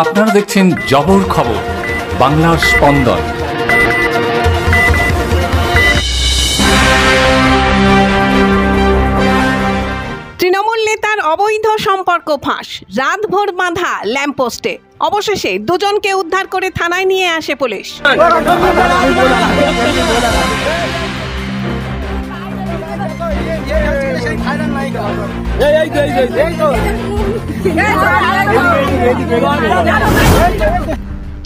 আপনারা দেখছেন জবর খবর, বাংলার স্পন্দন। তৃণমূল নেতার অবৈধ সম্পর্ক ফাঁস, রাতভর বাঁধা ল্যাম্পপোস্টে। অবশেষে দুজনকে উদ্ধার করে থানায় নিয়ে আসে পুলিশ।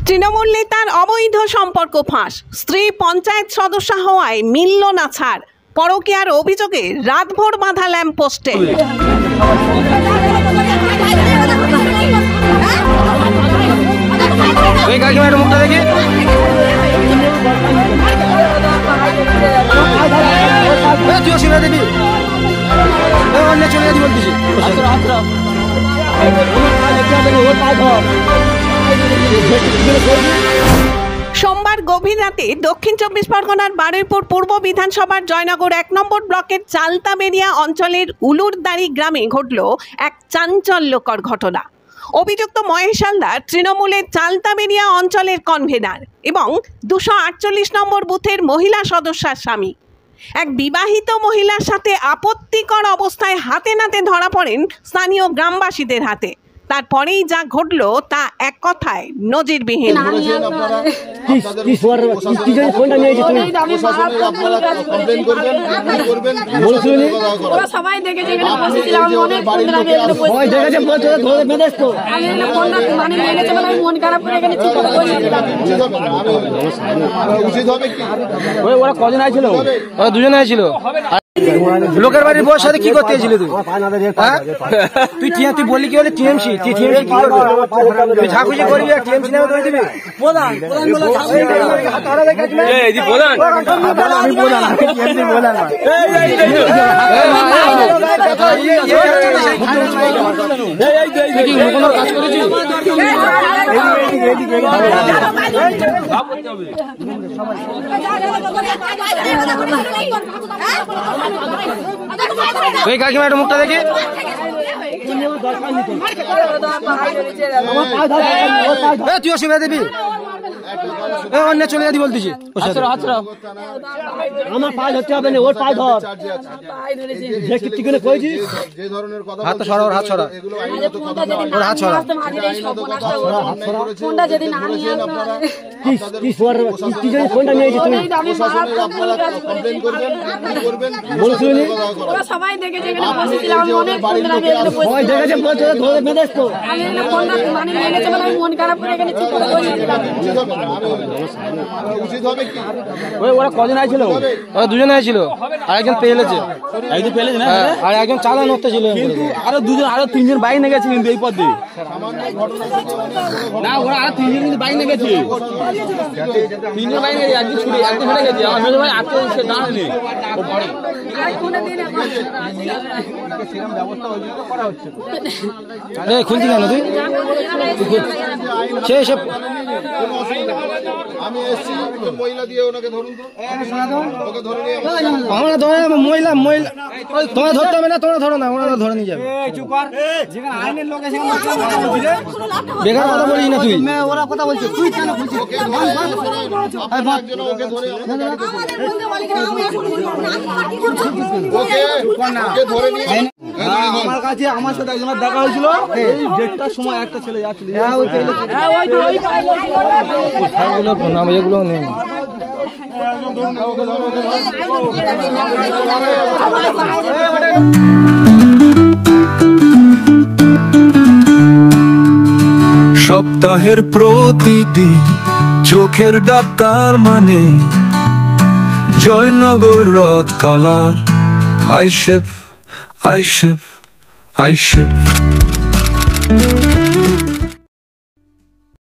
তৃণমূল নেতার অবৈধ সম্পর্ক ফাঁস, স্ত্রী পঞ্চায়েত সদস্য হওয়ায় মিলল না ছাড়। পরকীয়ার অভিযোগে রাতভর বাঁধা ল্যাম্পপোস্টে। সোমবার গভীর রাতে দক্ষিণ 24 পরগনার বারুইপুর পূর্ব বিধানসভার জয়নগর 1 নম্বর ব্লকের চালতাবেরিয়া অঞ্চলের উলুরদাড়ি গ্রামে ঘটল এক চাঞ্চল্যকর ঘটনা। অভিযুক্ত মহেশ হালদার তৃণমূলের চালতাবেরিয়া অঞ্চলের কনভেনার এবং 248 নম্বর বুথের মহিলা সদস্যার স্বামী। এক বিবাহিত মহিলার সাথে আপত্তিকর অবস্থায় হাতে নাতে ধরা পড়েন স্থানীয় গ্রামবাসীদের হাতে। তারপরেই যা ঘটলো তা এক কথায় নজিরবিহীন। ওরা কজন আইছিল? ওরা দুজন আইছিল। লোকের বাড়ির বউর সাথে কি করতে এসেছিলি তুই? তুই বললি কি বলে টিএমসি? তুই টিএমসি কি করবি? তুই ঠাকুরজি করবি আর টিএমসি নামে ধরে দিবি? কাজ করেছি ওই কাকিমাটা মুখটা দেখি। তুই অসুবিধা দিবি? অন্য চলে যাবি বলতেছি। আমার পায়ে ধরতে হবে না, ওর পায়ে ধর। হাত সরা, ওর হাত সরা, ওর হাত সরা। ফোনটা নিয়েছি তুমি সবাই দেখেছে, মন খারাপ করে ওরা কজন আইছিল? ওরা দুজন আইছিল, আর একজন পেয়েছে, একজন পেয়েছে না, আর একজন চালান করতে ছিল। আরো দুজন, আরো তিনজন বাইক নিয়ে গেছে কিন্তু এই পথ দিয়ে। না, ওরা আরো তিনজন কিন্তু বাইক নিয়ে গেছে, তিনজন বাইক নিয়ে একদিন ছুটে, একদিন হেরে গেছে। আমার মেজো ভাই আজকে সে দাঁড়ানি ও বাড়ি খুলছি কেন তুই? সে সে আমি এসেছি মহিলা দিয়ে ওনাকে ধরুন তো। আমরা ধরে মহিলা মহিলা তোমরা ধরতে হবে না, তোমরা ধরো না, ওরা ধরে নিয়ে যাবে। বেকার কথা বলিস না তুই, ওরা কথা বলছে তুই কেন বলছিস? আমার কাছে আমার সাথে একজনের দেখা হয়েছিল, দেড়টার সময় একটা ছেলে যাচ্ছিল। এগুলো নেই। সপ্তাহের প্রতিদিন চোখের ডাক্তার মানে জয়নগর রথ কালার আইশেপ আইশেপ আইশেপ।